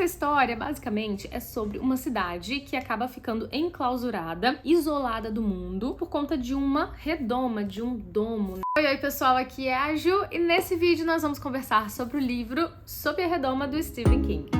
Essa história, basicamente, é sobre uma cidade que acaba ficando enclausurada, isolada do mundo, por conta de uma redoma, de um domo. Oi, pessoal, aqui é a Ju, e nesse vídeo nós vamos conversar sobre o livro Sob a Redoma, do Stephen King.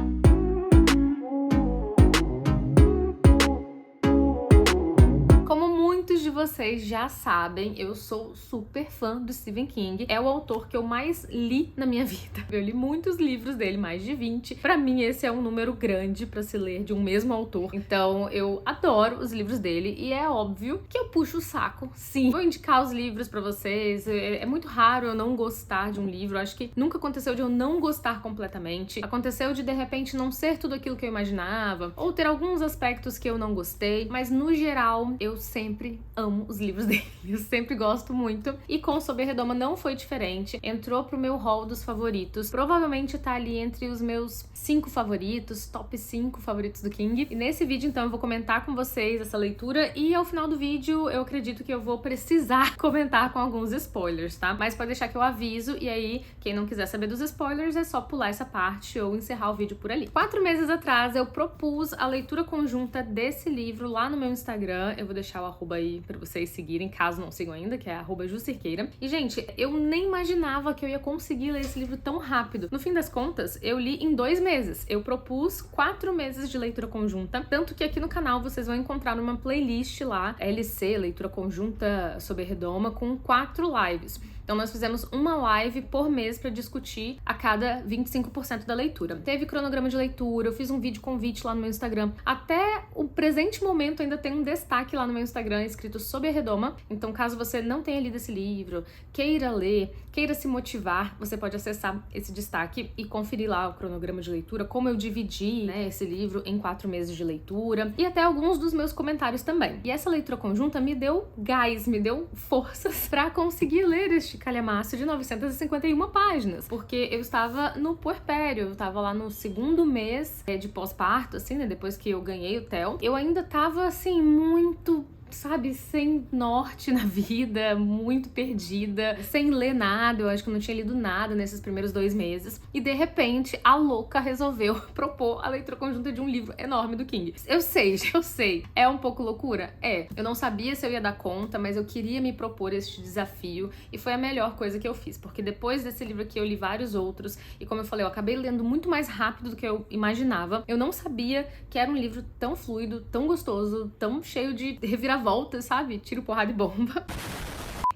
Muitos de vocês já sabem, eu sou super fã do Stephen King. É o autor que eu mais li na minha vida. Eu li muitos livros dele, mais de 20. Pra mim, esse é um número grande pra se ler de um mesmo autor. Então, eu adoro os livros dele e é óbvio que eu puxo o saco. Sim, vou indicar os livros pra vocês. É muito raro eu não gostar de um livro. Acho que nunca aconteceu de eu não gostar completamente. Aconteceu de repente, não ser tudo aquilo que eu imaginava, ou ter alguns aspectos que eu não gostei, mas no geral, eu sempre amo os livros dele, eu sempre gosto muito. E com Sob a Redoma não foi diferente, entrou pro meu hall dos favoritos, provavelmente tá ali entre os meus 5 favoritos, top 5 favoritos do King. E nesse vídeo, então, eu vou comentar com vocês essa leitura e ao final do vídeo, eu acredito que eu vou precisar comentar com alguns spoilers, tá? Mas pode deixar que eu aviso, e aí, quem não quiser saber dos spoilers, é só pular essa parte ou encerrar o vídeo por ali. 4 meses atrás, eu propus a leitura conjunta desse livro lá no meu Instagram. Eu vou deixar o arroba aí pra vocês seguirem, caso não sigam ainda, que é @juscerqueira. E, gente, eu nem imaginava que eu ia conseguir ler esse livro tão rápido. No fim das contas, eu li em 2 meses. Eu propus 4 meses de leitura conjunta, tanto que aqui no canal vocês vão encontrar uma playlist lá, LC, Leitura Conjunta Sob a Redoma, com 4 lives. Então nós fizemos uma live por mês pra discutir a cada 25% da leitura. Teve cronograma de leitura, eu fiz um vídeo convite lá no meu Instagram. Até o presente momento ainda tem um destaque lá no meu Instagram escrito Sob a Redoma. Então caso você não tenha lido esse livro, queira ler, queira se motivar, você pode acessar esse destaque e conferir lá o cronograma de leitura, como eu dividi, né, esse livro em 4 meses de leitura, e até alguns dos meus comentários também. E essa leitura conjunta me deu gás, me deu forças pra conseguir ler este calhamaço de 951 páginas, porque eu estava no puerpério, eu estava lá no 2º mês de pós-parto, assim, né, depois que eu ganhei o TEL. Eu ainda tava, assim, muito, sabe, sem norte na vida, muito perdida, sem ler nada. Eu acho que eu não tinha lido nada nesses primeiros 2 meses. E de repente, a louca resolveu propor a leitura conjunta de um livro enorme do King. Eu sei. É um pouco loucura? É. Eu não sabia se eu ia dar conta, mas eu queria me propor este desafio e foi a melhor coisa que eu fiz, porque depois desse livro aqui eu li vários outros e, como eu falei, eu acabei lendo muito mais rápido do que eu imaginava. Eu não sabia que era um livro tão fluido, tão gostoso, tão cheio de reviravoltas, sabe? Tiro, porrada e bomba.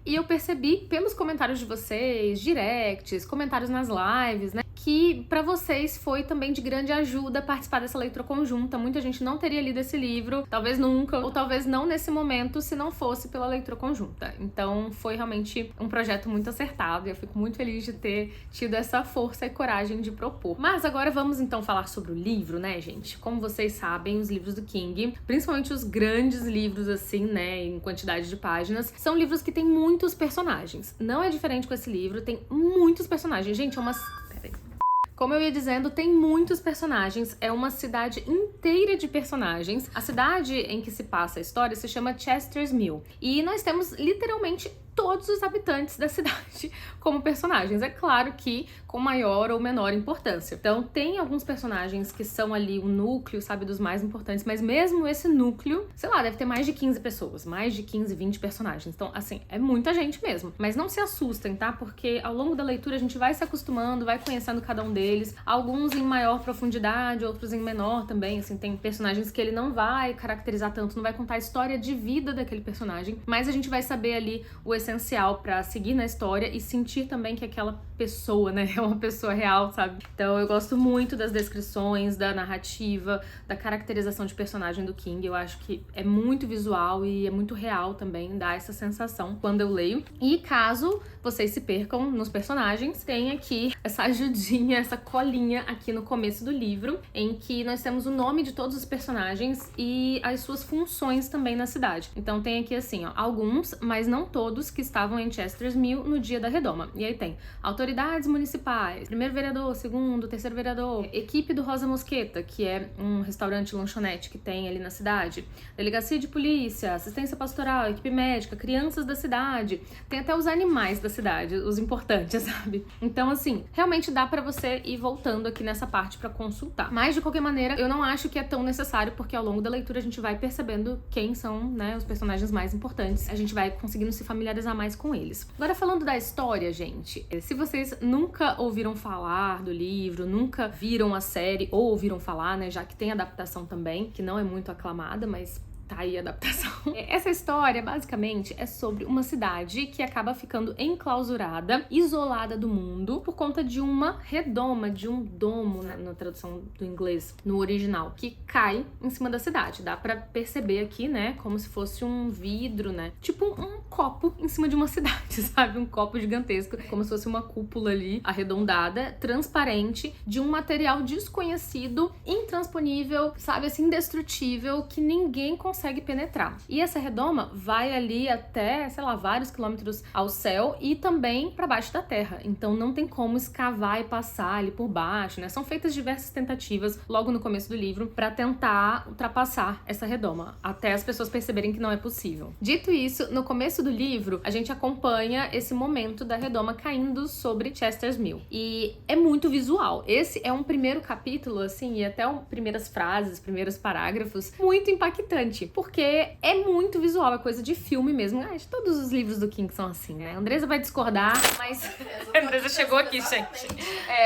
E eu percebi pelos comentários de vocês, directs, comentários nas lives, né, que pra vocês foi também de grande ajuda participar dessa leitura conjunta. Muita gente não teria lido esse livro, talvez nunca, ou talvez não nesse momento, se não fosse pela leitura conjunta. Então foi realmente um projeto muito acertado e eu fico muito feliz de ter tido essa força e coragem de propor. Mas agora vamos então falar sobre o livro, né, gente? Como vocês sabem, os livros do King, principalmente os grandes livros assim, né, em quantidade de páginas, são livros que têm muitos personagens. Não é diferente com esse livro, tem muitos personagens. Gente, é uma... Como eu ia dizendo, tem muitos personagens, é uma cidade inteira de personagens. A cidade em que se passa a história se chama Chester's Mill. E nós temos literalmente todos os habitantes da cidade como personagens. É claro que com maior ou menor importância. Então tem alguns personagens que são ali o núcleo, sabe, dos mais importantes, mas mesmo esse núcleo, sei lá, deve ter mais de 15 pessoas, mais de 15, 20 personagens. Então, assim, é muita gente mesmo. Mas não se assustem, tá? Porque ao longo da leitura a gente vai se acostumando, vai conhecendo cada um deles. Alguns em maior profundidade, outros em menor também. Assim, tem personagens que ele não vai caracterizar tanto, não vai contar a história de vida daquele personagem, mas a gente vai saber ali o essencial pra seguir na história e sentir também que aquela pessoa, né, é uma pessoa real, sabe? Então eu gosto muito das descrições, da narrativa, da caracterização de personagem do King. Eu acho que é muito visual e é muito real também, dá essa sensação quando eu leio. E caso vocês se percam nos personagens, tem aqui essa ajudinha, essa colinha aqui no começo do livro, em que nós temos o nome de todos os personagens e as suas funções também na cidade. Então tem aqui assim, ó, alguns, mas não todos, que estavam em Chester's Mill no dia da redoma. E aí tem autoridades municipais, primeiro vereador, segundo, terceiro vereador, equipe do Rosa Mosqueta, que é um restaurante lanchonete que tem ali na cidade, delegacia de polícia, assistência pastoral, equipe médica, crianças da cidade, tem até os animais da cidade, os importantes, sabe? Então, assim, realmente dá pra você ir voltando aqui nessa parte pra consultar. Mas, de qualquer maneira, eu não acho que é tão necessário, porque ao longo da leitura a gente vai percebendo quem são, né, os personagens mais importantes. A gente vai conseguindo se familiarizar mais com eles. Agora, falando da história, gente, se vocês nunca ouviram falar do livro, nunca viram a série, ou ouviram falar, né, já que tem adaptação também, que não é muito aclamada, mas tá aí a adaptação. Essa história, basicamente, é sobre uma cidade que acaba ficando enclausurada, isolada do mundo, por conta de uma redoma, de um domo, na tradução do inglês, no original, que cai em cima da cidade. Dá pra perceber aqui, né, como se fosse um vidro, né, tipo um copo em cima de uma cidade, sabe? Um copo gigantesco, como se fosse uma cúpula ali, arredondada, transparente, de um material desconhecido, intransponível, sabe, assim, indestrutível, que ninguém consegue penetrar. E essa redoma vai ali até, sei lá, vários quilômetros ao céu e também para baixo da terra. Então não tem como escavar e passar ali por baixo, né? São feitas diversas tentativas logo no começo do livro para tentar ultrapassar essa redoma, até as pessoas perceberem que não é possível. Dito isso, no começo do livro, a gente acompanha esse momento da redoma caindo sobre Chester's Mill. E é muito visual. Esse é um primeiro capítulo, assim, e até primeiras frases, primeiros parágrafos, muito impactante. Porque é muito visual, é coisa de filme mesmo. Todos os livros do King são assim, né? A Andresa vai discordar, mas... A Andresa chegou aqui, gente.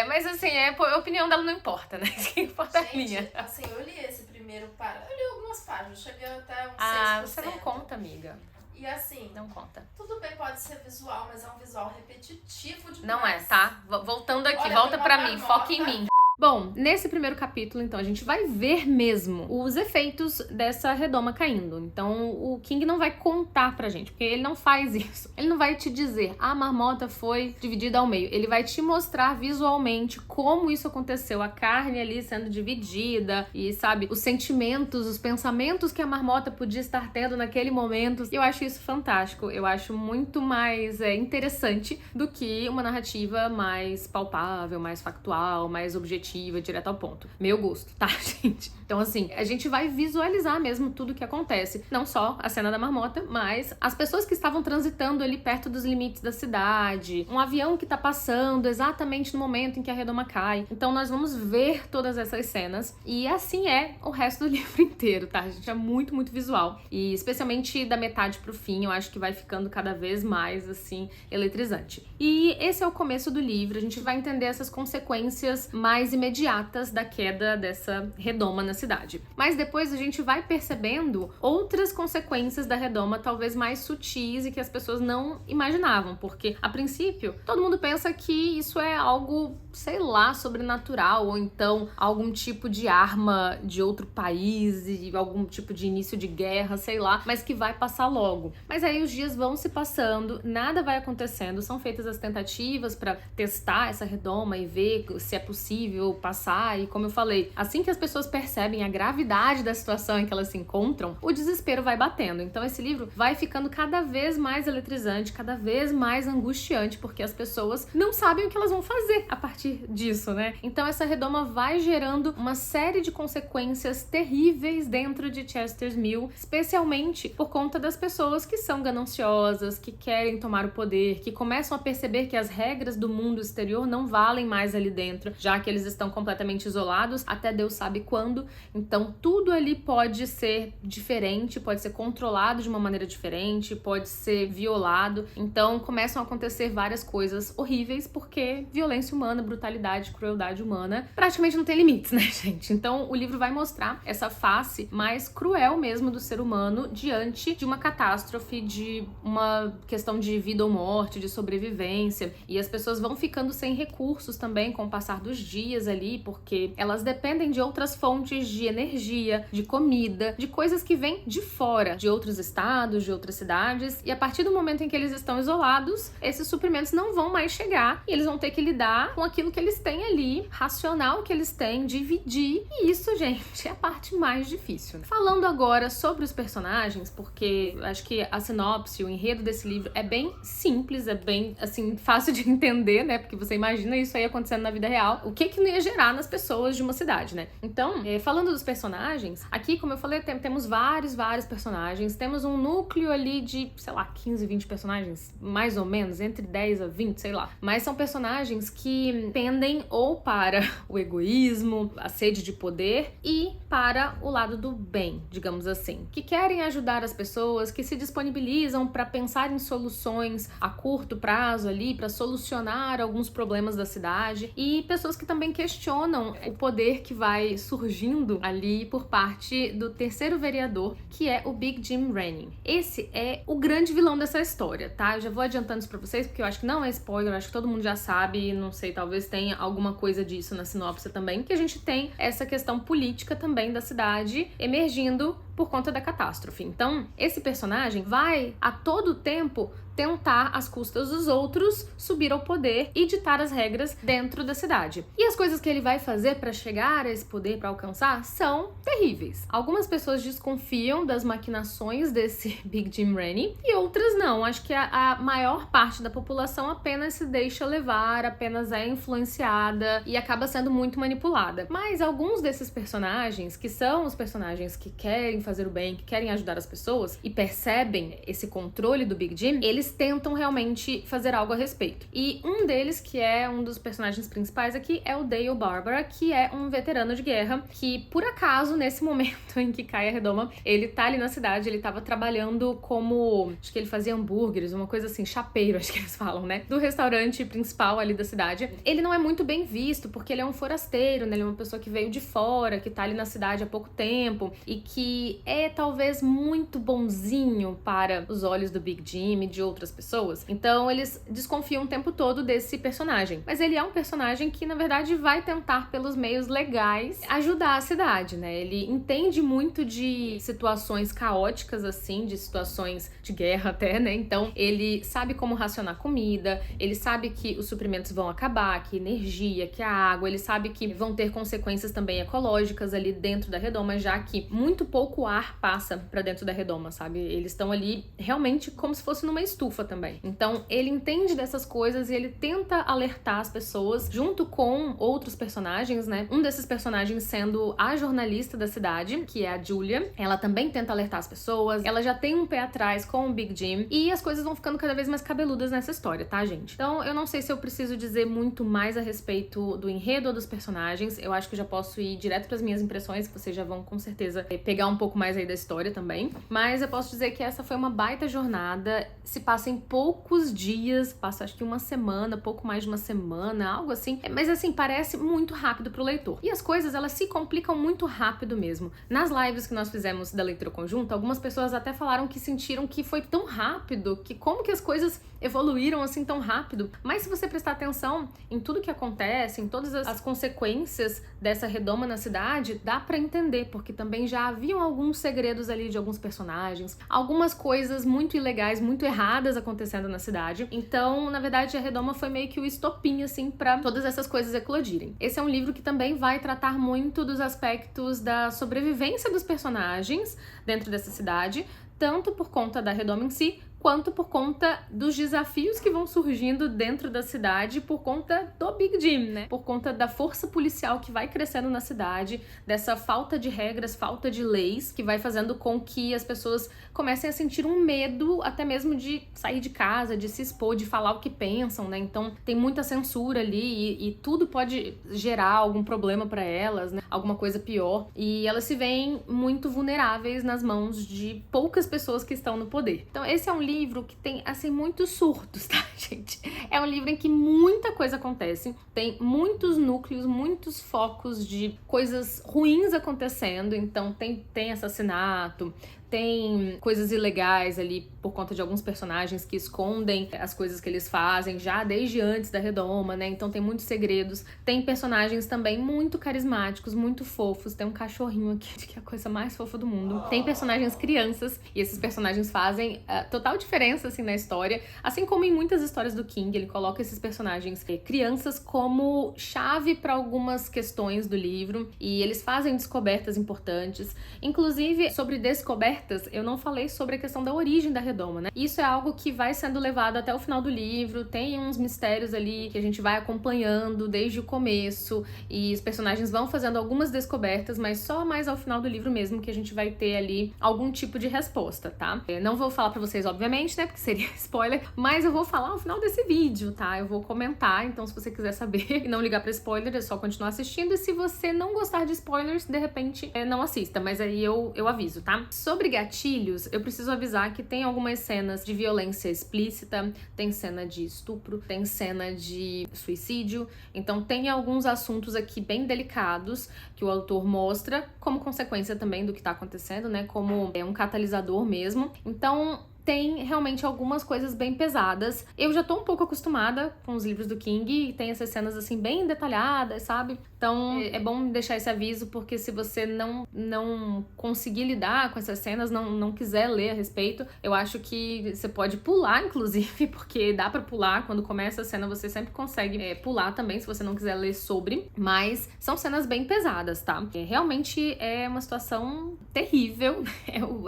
Mas assim, a opinião dela não importa, né? O que importa é a minha. Assim, eu li esse primeiro parágrafo. Eu li algumas páginas, cheguei até uns 6%. Você não conta, amiga. E assim, não conta. Tudo bem, pode ser visual, mas é um visual repetitivo demais. Não é, tá? Voltando aqui, Olha, volta pra mim, foca em mim. Bom, nesse primeiro capítulo, então, a gente vai ver mesmo os efeitos dessa redoma caindo. Então, o King não vai contar pra gente, porque ele não faz isso. Ele não vai te dizer, a marmota foi dividida ao meio. Ele vai te mostrar visualmente como isso aconteceu, a carne ali sendo dividida e, sabe, os sentimentos, os pensamentos que a marmota podia estar tendo naquele momento. E eu acho isso fantástico. Eu acho muito mais interessante do que uma narrativa mais palpável, mais factual, mais objetiva, direto ao ponto. Meu gosto, tá, gente? Então, assim, a gente vai visualizar mesmo tudo que acontece. Não só a cena da marmota, mas as pessoas que estavam transitando ali perto dos limites da cidade, um avião que tá passando exatamente no momento em que a redoma cai. Então, nós vamos ver todas essas cenas. E assim é o resto do livro inteiro, tá, gente? É muito, muito visual. E especialmente da metade pro fim, eu acho que vai ficando cada vez mais, assim, eletrizante. E esse é o começo do livro. A gente vai entender essas consequências mais imediatas da queda dessa redoma na cidade. Mas depois a gente vai percebendo outras consequências da redoma, talvez mais sutis e que as pessoas não imaginavam, porque a princípio todo mundo pensa que isso é algo, sei lá, sobrenatural, ou então algum tipo de arma de outro país e algum tipo de início de guerra, sei lá, mas que vai passar logo. Mas aí os dias vão se passando, nada vai acontecendo, são feitas as tentativas para testar essa redoma e ver se é possível passar, e como eu falei, assim que as pessoas percebem a gravidade da situação em que elas se encontram, o desespero vai batendo. Então esse livro vai ficando cada vez mais eletrizante, cada vez mais angustiante, porque as pessoas não sabem o que elas vão fazer a partir disso, né? Então essa redoma vai gerando uma série de consequências terríveis dentro de Chester's Mill, especialmente por conta das pessoas que são gananciosas, que querem tomar o poder, que começam a perceber que as regras do mundo exterior não valem mais ali dentro, já que eles estão completamente isolados, até Deus sabe quando. Então tudo ali pode ser diferente, pode ser controlado de uma maneira diferente, pode ser violado. Então começam a acontecer várias coisas horríveis, porque violência humana, brutalidade, crueldade humana praticamente não tem limites, né, gente? Então o livro vai mostrar essa face mais cruel mesmo do ser humano diante de uma catástrofe, de uma questão de vida ou morte, de sobrevivência. E as pessoas vão ficando sem recursos também com o passar dos dias, dias ali, porque elas dependem de outras fontes de energia, de comida, de coisas que vêm de fora, de outros estados, de outras cidades, e a partir do momento em que eles estão isolados, esses suprimentos não vão mais chegar e eles vão ter que lidar com aquilo que eles têm ali, racional que eles têm, dividir, e isso, gente, é a parte mais difícil. Falando agora sobre os personagens, porque acho que a sinopse, o enredo desse livro é bem simples, é bem, assim, fácil de entender, né, porque você imagina isso aí acontecendo na vida real, o que não ia gerar nas pessoas de uma cidade, né? Então, falando dos personagens, aqui, como eu falei, temos vários personagens, temos um núcleo ali de, sei lá, 15, 20 personagens, mais ou menos, entre 10 a 20, sei lá. Mas são personagens que pendem ou para o egoísmo, a sede de poder e para o lado do bem, digamos assim, que querem ajudar as pessoas, que se disponibilizam para pensar em soluções a curto prazo ali, para solucionar alguns problemas da cidade, e pessoas que também questionam o poder que vai surgindo ali por parte do terceiro vereador, que é o Big Jim Rennie. Esse é o grande vilão dessa história, tá? Eu já vou adiantando isso pra vocês, porque eu acho que não é spoiler, eu acho que todo mundo já sabe, não sei, talvez tenha alguma coisa disso na sinopse também, que a gente tem essa questão política também da cidade emergindo por conta da catástrofe. Então, esse personagem vai a todo tempo tentar, às custas dos outros, subir ao poder e ditar as regras dentro da cidade. E as coisas que ele vai fazer para chegar a esse poder, para alcançar, são terríveis. Algumas pessoas desconfiam das maquinações desse Big Jim Rennie e outras não. Acho que a maior parte da população apenas se deixa levar, apenas é influenciada e acaba sendo muito manipulada. Mas alguns desses personagens, que são os personagens que querem fazer o bem, que querem ajudar as pessoas e percebem esse controle do Big Jim, eles tentam realmente fazer algo a respeito. E um deles, que é um dos personagens principais aqui, é o Dale Barbara, que é um veterano de guerra, que por acaso, nesse momento em que cai a redoma, ele tá ali na cidade, ele tava trabalhando como, acho que ele fazia hambúrgueres, uma coisa assim, chapeiro, acho que eles falam, né? Do restaurante principal ali da cidade. Ele não é muito bem visto, porque ele é um forasteiro, né? Ele é uma pessoa que veio de fora, que tá ali na cidade há pouco tempo, e que é talvez muito bonzinho para os olhos do Big Jim e de outras pessoas. Então eles desconfiam o tempo todo desse personagem. Mas ele é um personagem que, na verdade, vai tentar, pelos meios legais, ajudar a cidade, né? Ele entende muito de situações caóticas, assim, de situações de guerra até, né? Então ele sabe como racionar comida, ele sabe que os suprimentos vão acabar, que energia, que a água, ele sabe que vão ter consequências também ecológicas ali dentro da redoma, já que muito pouco ar passa pra dentro da redoma, sabe? Eles estão ali realmente como se fosse numa estufa também. Então ele entende dessas coisas e ele tenta alertar as pessoas junto com outros personagens, né? Um desses personagens sendo a jornalista da cidade, que é a Julia. Ela também tenta alertar as pessoas, ela já tem um pé atrás com o Big Jim e as coisas vão ficando cada vez mais cabeludas nessa história, tá, gente? Então eu não sei se eu preciso dizer muito mais a respeito do enredo ou dos personagens, eu acho que eu já posso ir direto pras minhas impressões, que vocês já vão com certeza pegar um pouco mais aí da história também, mas eu posso dizer que essa foi uma baita jornada, se passa em poucos dias, passa acho que uma semana, pouco mais de uma semana, algo assim, mas assim, parece muito rápido pro leitor. E as coisas, elas se complicam muito rápido mesmo. Nas lives que nós fizemos da leitura conjunta, algumas pessoas até falaram que sentiram que foi tão rápido, que como que as coisas evoluíram assim tão rápido. Mas se você prestar atenção em tudo que acontece, em todas as consequências dessa redoma na cidade, dá pra entender, porque também já haviam alguns segredos ali de alguns personagens, algumas coisas muito ilegais, muito erradas acontecendo na cidade. Então, na verdade, a redoma foi meio que o estopim, assim, pra todas essas coisas eclodirem. Esse é um livro que também vai tratar muito dos aspectos da sobrevivência dos personagens dentro dessa cidade, tanto por conta da redoma em si, quanto por conta dos desafios que vão surgindo dentro da cidade por conta do Big Jim, né? Por conta da força policial que vai crescendo na cidade, dessa falta de regras, falta de leis, que vai fazendo com que as pessoas comecem a sentir um medo até mesmo de sair de casa, de se expor, de falar o que pensam, né? Então tem muita censura ali e tudo pode gerar algum problema para elas, né? Alguma coisa pior. E elas se veem muito vulneráveis nas mãos de poucas pessoas que estão no poder. Então esse é um livro que tem, assim, muitos surtos, tá, gente? É um livro em que muita coisa acontece, tem muitos núcleos, muitos focos de coisas ruins acontecendo, então tem assassinato, tem coisas ilegais ali por conta de alguns personagens que escondem as coisas que eles fazem já desde antes da redoma, né? Então tem muitos segredos. Tem personagens também muito carismáticos, muito fofos. Tem um cachorrinho aqui, que é a coisa mais fofa do mundo. Tem personagens crianças, e esses personagens fazem total diferença, assim, na história. Assim como em muitas histórias do King, ele coloca esses personagens crianças como chave para algumas questões do livro, e eles fazem descobertas importantes. Inclusive, sobre descobertas, eu não falei sobre a questão da origem da redoma, né? Isso é algo que vai sendo levado até o final do livro, tem uns mistérios ali que a gente vai acompanhando desde o começo, e os personagens vão fazendo algumas descobertas, mas só mais ao final do livro mesmo que a gente vai ter ali algum tipo de resposta, tá? Não vou falar pra vocês, obviamente, né, porque seria spoiler, mas eu vou falar no final desse vídeo, tá? Eu vou comentar, então se você quiser saber e não ligar pra spoiler, é só continuar assistindo, e se você não gostar de spoilers, de repente, não assista, mas aí eu aviso, tá? Sobre gatilhos, eu preciso avisar que tem algumas cenas de violência explícita, tem cena de estupro, tem cena de suicídio, então tem alguns assuntos aqui bem delicados que o autor mostra como consequência também do que tá acontecendo, né, como um catalisador mesmo. Então tem realmente algumas coisas bem pesadas. Eu já tô um pouco acostumada com os livros do King, e tem essas cenas assim bem detalhadas, sabe? Então é bom deixar esse aviso, porque se você não conseguir lidar com essas cenas, não quiser ler a respeito, eu acho que você pode pular, inclusive, porque dá pra pular. Quando começa a cena, você sempre consegue pular também, se você não quiser ler sobre. Mas são cenas bem pesadas, tá? Realmente é uma situação terrível.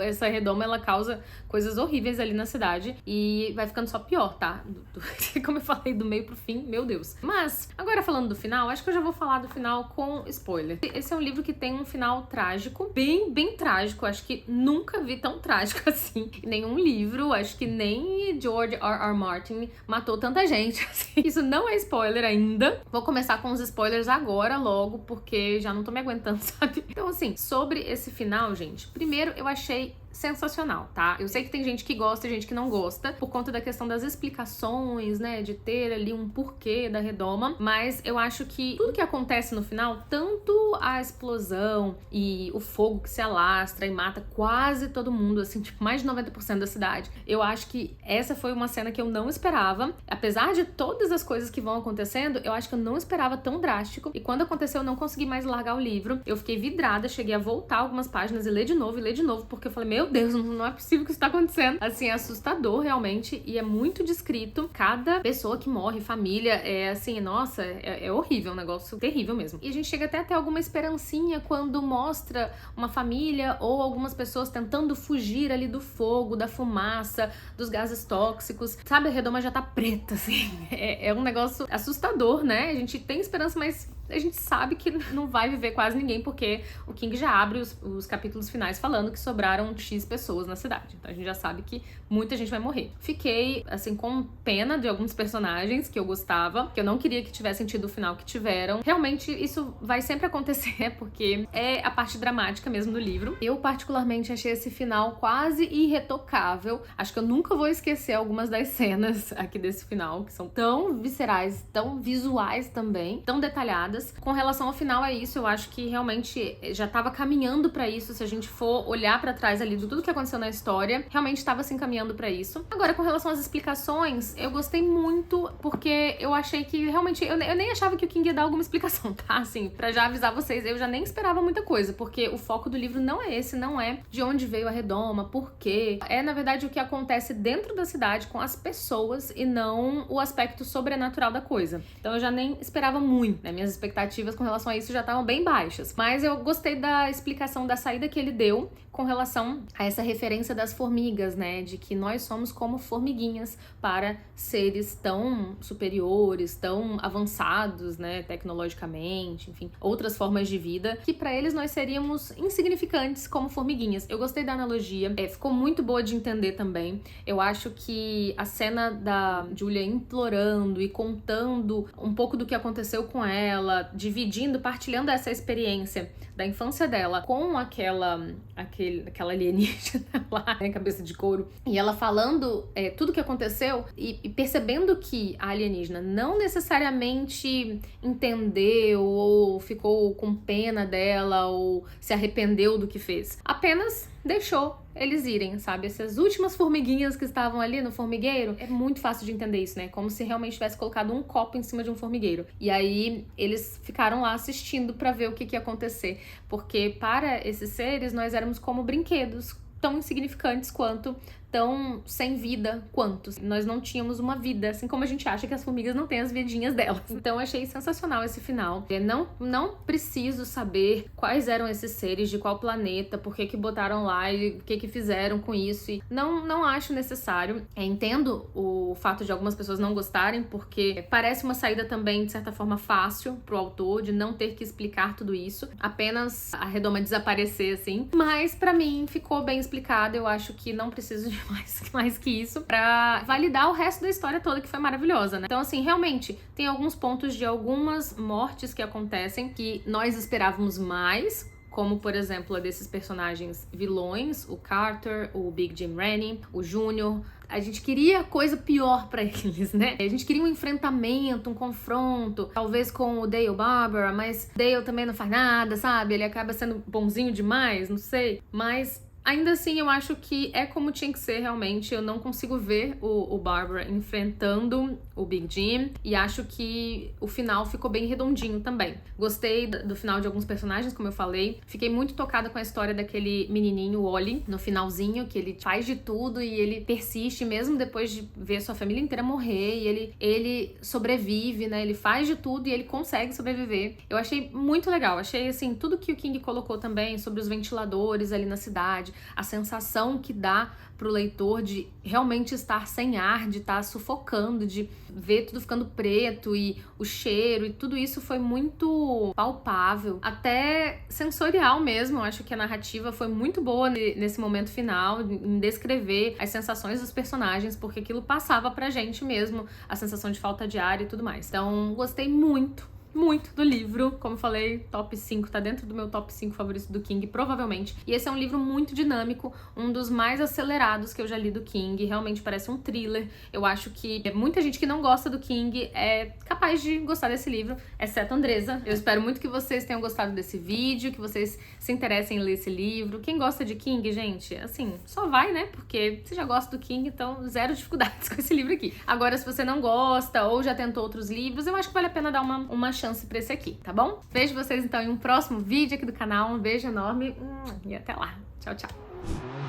Essa redoma, ela causa coisas horríveis ali na cidade, e vai ficando só pior, tá? Como eu falei, do meio pro fim, meu Deus. Mas, agora falando do final, acho que eu já vou falar do final com spoiler. Esse é um livro que tem um final trágico, bem trágico. Acho que nunca vi tão trágico assim em nenhum livro. Acho que nem George R.R. Martin matou tanta gente assim. Isso não é spoiler ainda. Vou começar com os spoilers agora, logo, porque já não tô me aguentando, sabe? Então, assim, sobre esse final, gente, primeiro eu achei sensacional, tá? Eu sei que tem gente que gosta e gente que não gosta, por conta da questão das explicações, né, de ter ali um porquê da redoma, mas eu acho que tudo que acontece no final, tanto a explosão e o fogo que se alastra e mata quase todo mundo, assim, tipo, mais de 90% da cidade, eu acho que essa foi uma cena que eu não esperava. Apesar de todas as coisas que vão acontecendo, eu acho que eu não esperava tão drástico, e quando aconteceu eu não consegui mais largar o livro. Eu fiquei vidrada, cheguei a voltar algumas páginas e ler de novo, porque eu falei, meu Deus, não é possível que isso tá acontecendo. Assim, é assustador realmente, e é muito descrito. Cada pessoa que morre, família, é assim, nossa, é horrível, um negócio terrível mesmo. E a gente chega até a ter alguma esperancinha quando mostra uma família ou algumas pessoas tentando fugir ali do fogo, da fumaça, dos gases tóxicos. Sabe, a redoma já tá preta, assim. É um negócio assustador, né? A gente tem esperança, mas a gente sabe que não vai viver quase ninguém, porque o King já abre os capítulos finais falando que sobraram X pessoas na cidade. Então a gente já sabe que muita gente vai morrer. Fiquei, assim, com pena de alguns personagens que eu gostava, que eu não queria que tivessem tido o final que tiveram. Realmente, isso vai sempre acontecer, porque é a parte dramática mesmo do livro. Eu, particularmente, achei esse final quase irretocável. Acho que eu nunca vou esquecer algumas das cenas aqui desse final, que são tão viscerais, tão visuais também, tão detalhadas. Com relação ao final, é isso. Eu acho que realmente já tava caminhando pra isso. Se a gente for olhar pra trás ali de tudo que aconteceu na história, realmente estava se encaminhando pra isso. Agora, com relação às explicações, eu gostei muito, porque eu achei que realmente, eu nem achava que o King ia dar alguma explicação, tá? Assim, pra já avisar vocês, eu já nem esperava muita coisa, porque o foco do livro não é esse, não é de onde veio a redoma, por quê. É, na verdade, o que acontece dentro da cidade com as pessoas, e não o aspecto sobrenatural da coisa. Então eu já nem esperava muito, né? Minhas expectativas com relação a isso já estavam bem baixas. Mas eu gostei da explicação da saída que ele deu com relação a essa referência das formigas, né? De que nós somos como formiguinhas para seres tão superiores, tão avançados, né? Tecnologicamente, enfim, outras formas de vida, que para eles nós seríamos insignificantes como formiguinhas. Eu gostei da analogia, ficou muito boa de entender também. Eu acho que a cena da Julia implorando e contando um pouco do que aconteceu com ela, dividindo, partilhando essa experiência da infância dela com aquela alienígena lá, né, cabeça de couro, e ela falando tudo que aconteceu e percebendo que a alienígena não necessariamente entendeu ou ficou com pena dela ou se arrependeu do que fez, apenas deixou eles irem, sabe? Essas últimas formiguinhas que estavam ali no formigueiro, é muito fácil de entender isso, né? Como se realmente tivesse colocado um copo em cima de um formigueiro. E aí eles ficaram lá assistindo pra ver o que ia acontecer, porque para esses seres nós éramos como brinquedos, tão insignificantes quanto, tão sem vida quanto. Nós não tínhamos uma vida, assim como a gente acha que as formigas não têm as vidinhas delas. Então eu achei sensacional esse final. Não preciso saber quais eram esses seres, de qual planeta, por que botaram lá e o que fizeram com isso. E não acho necessário. Entendo o fato de algumas pessoas não gostarem, porque parece uma saída também, de certa forma, fácil pro autor, de não ter que explicar tudo isso. Apenas a redoma desaparecer, assim. Mas pra mim ficou bem explicado. Eu acho que não preciso de mais que isso pra validar o resto da história toda, que foi maravilhosa, né? Então, assim, realmente, tem alguns pontos de algumas mortes que acontecem que nós esperávamos mais, como, por exemplo, a desses personagens vilões, o Carter, o Big Jim Rennie, o Júnior. A gente queria coisa pior pra eles, né? A gente queria um enfrentamento, um confronto, talvez com o Dale Barbara, mas Dale também não faz nada, sabe? Ele acaba sendo bonzinho demais, não sei. Mas ainda assim, eu acho que é como tinha que ser realmente. Eu não consigo ver o Barbara enfrentando o Big Jim, e acho que o final ficou bem redondinho também. Gostei do final de alguns personagens, como eu falei. Fiquei muito tocada com a história daquele menininho, o Ollie, no finalzinho, que ele faz de tudo e ele persiste, mesmo depois de ver sua família inteira morrer, e ele sobrevive, né? Ele faz de tudo e ele consegue sobreviver. Eu achei muito legal. Achei, assim, tudo que o King colocou também sobre os ventiladores ali na cidade, a sensação que dá pro leitor de realmente estar sem ar, de estar sufocando, de ver tudo ficando preto e o cheiro, e tudo isso foi muito palpável, até sensorial mesmo. Eu acho que a narrativa foi muito boa nesse momento final, em descrever as sensações dos personagens, porque aquilo passava pra gente mesmo, a sensação de falta de ar e tudo mais. Então, gostei muito do livro. Como eu falei, top 5, tá dentro do meu top 5 favoritos do King, provavelmente. E esse é um livro muito dinâmico, um dos mais acelerados que eu já li do King. Realmente parece um thriller. Eu acho que muita gente que não gosta do King é capaz de gostar desse livro, exceto a Andresa. Eu espero muito que vocês tenham gostado desse vídeo, que vocês se interessem em ler esse livro. Quem gosta de King, gente, assim, só vai, né? Porque você já gosta do King, então zero dificuldades com esse livro aqui. Agora, se você não gosta ou já tentou outros livros, eu acho que vale a pena dar uma chance pra esse aqui, tá bom? Vejo vocês então em um próximo vídeo aqui do canal. Um beijo enorme e até lá. Tchau, tchau.